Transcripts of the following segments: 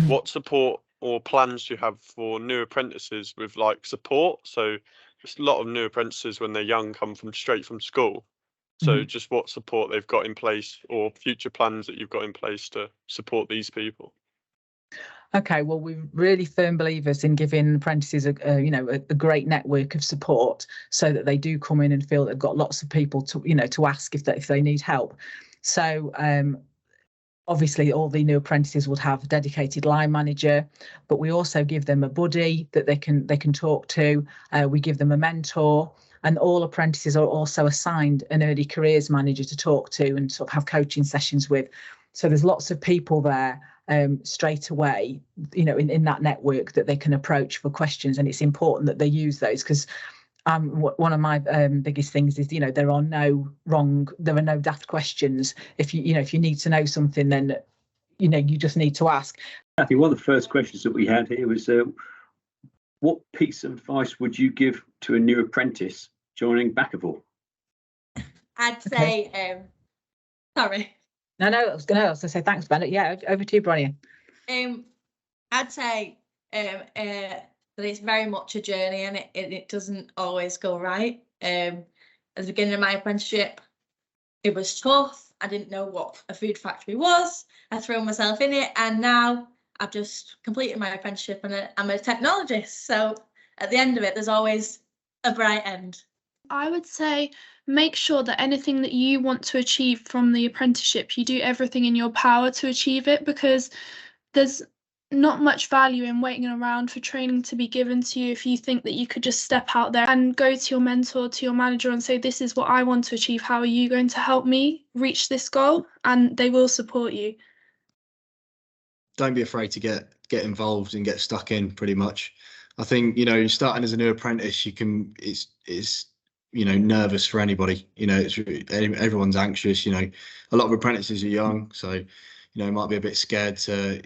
what support or plans do you have for new apprentices with like support? So just a lot of new apprentices when they're young come from straight from school. So just what support they've got in place or future plans that you've got in place to support these people. Okay, well, we're really firm believers in giving apprentices a great network of support, so that they do come in and feel they've got lots of people to ask if they need help. So obviously, all the new apprentices would have a dedicated line manager, but we also give them a buddy that they can talk to. We give them a mentor, and all apprentices are also assigned an early careers manager to talk to and sort of have coaching sessions with. So there's lots of people there straight away, in that network that they can approach for questions, and it's important that they use those, because one of my biggest things is, there are no daft questions. If you need to know something, then you just need to ask. I think one of the first questions that we had here was, what piece of advice would you give to a new apprentice joining Bakkavor? I'd say, sorry. No, I was going to say thanks, Bennett. Yeah, over to you, Bronnie. I'd say that it's very much a journey, and it doesn't always go right. At the beginning of my apprenticeship, it was tough. I didn't know what a food factory was. I threw myself in it, and now I've just completed my apprenticeship and I'm a technologist. So at the end of it, there's always a bright end. I would say make sure that anything that you want to achieve from the apprenticeship, you do everything in your power to achieve it, because there's not much value in waiting around for training to be given to you if you think that you could just step out there and go to your mentor, to your manager, and say, this is what I want to achieve. How are you going to help me reach this goal? And they will support you. Don't be afraid to get involved and get stuck in, pretty much. I think, starting as a new apprentice, it's nervous for anybody. Everyone's anxious. A lot of apprentices are young, so might be a bit scared to,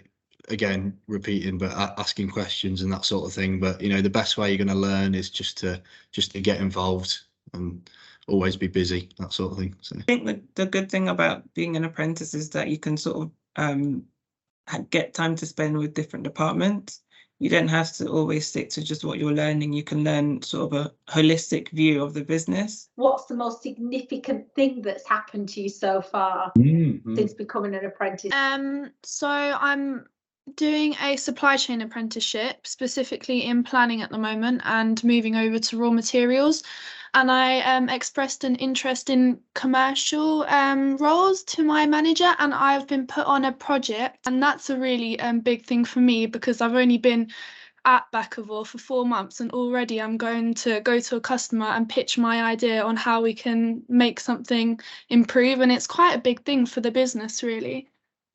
again, repeating, but asking questions and that sort of thing. But the best way you're going to learn is just to get involved and always be busy, that sort of thing. So I think the good thing about being an apprentice is that you can sort of get time to spend with different departments. You don't have to always stick to just what you're learning. You can learn sort of a holistic view of the business. What's the most significant thing that's happened to you so far since becoming an apprentice? So I'm doing a supply chain apprenticeship, specifically in planning at the moment, and moving over to raw materials. And I expressed an interest in commercial roles to my manager, and I've been put on a project, and that's a really big thing for me, because I've only been at Bakkavor for 4 months, and already I'm going to go to a customer and pitch my idea on how we can make something improve, and it's quite a big thing for the business, really.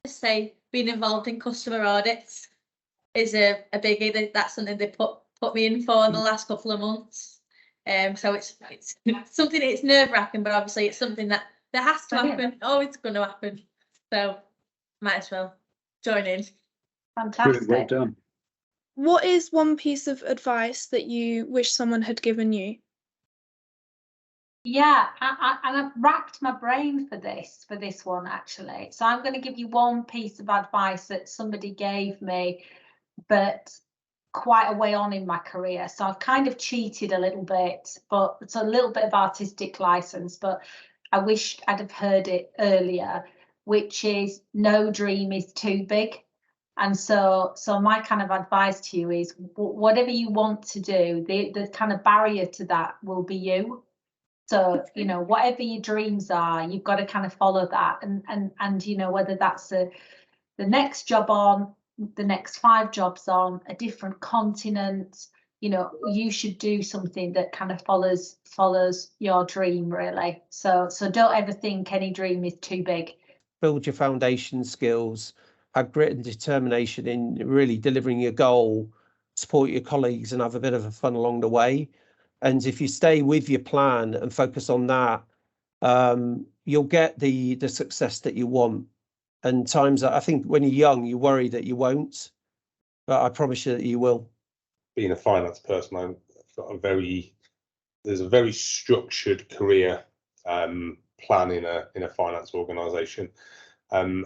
I say being involved in customer audits is a biggie. That's something they put me in for the last couple of months. So it's something, it's nerve-wracking, but obviously it's something that has to happen. Oh, it's going to happen. So might as well join in. Fantastic. Well done. What is one piece of advice that you wish someone had given you? Yeah, I've racked my brain for this one, actually. So I'm going to give you one piece of advice that somebody gave me, but quite a way on in my career. So I've kind of cheated a little bit, but it's a little bit of artistic license, but I wish I'd have heard it earlier, which is no dream is too big. And so my kind of advice to you is whatever you want to do, the kind of barrier to that will be you. So, whatever your dreams are, you've got to kind of follow that. And whether that's the next job on, the next 5 jobs on, a different continent, you should do something that kind of follows your dream, really. So don't ever think any dream is too big. Build your foundation skills, have grit and determination in really delivering your goal, support your colleagues and have a bit of a fun along the way. And if you stay with your plan and focus on that, you'll get the success that you want. And times that I think when you're young, you worry that you won't, but I promise you that you will. Being a finance person, there's a very structured career plan in a finance organisation, And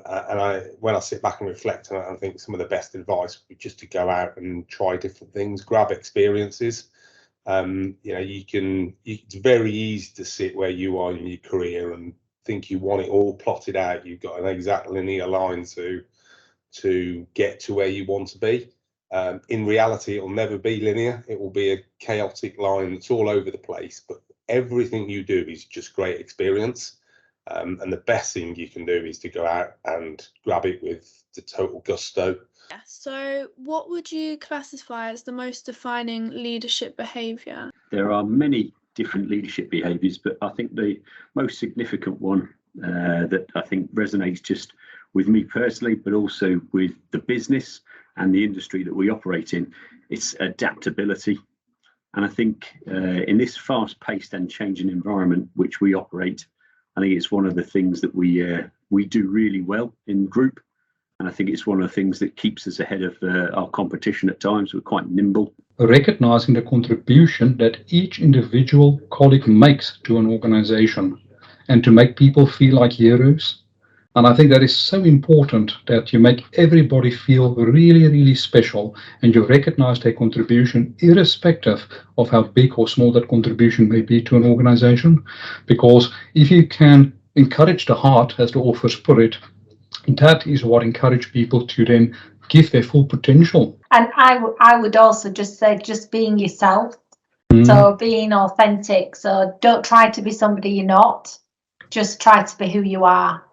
when I sit back and reflect on it, I think some of the best advice would be just to go out and try different things, grab experiences. It's very easy to sit where you are in your career and think you want it all plotted out. You've got an exact linear line to get to where you want to be. In reality, it will never be linear. It will be a chaotic line that's all over the place, but everything you do is just great experience. And the best thing you can do is to go out and grab it with the total gusto. Yeah, so what would you classify as the most defining leadership behaviour? There are many different leadership behaviours, but I think the most significant one that I think resonates just with me personally, but also with the business and the industry that we operate in, it's adaptability. And I think in this fast-paced and changing environment which we operate, I think it's one of the things that we do really well in the group. And I think it's one of the things that keeps us ahead of our competition at times. We're quite nimble. Recognizing the contribution that each individual colleague makes to an organization and to make people feel like heroes. And I think that is so important, that you make everybody feel really, really special, and you recognize their contribution irrespective of how big or small that contribution may be to an organization. Because if you can encourage the heart, as the authors put it, that is what encourages people to then give their full potential. And I would also just say, just being yourself. So being authentic. So don't try to be somebody you're not. Just try to be who you are.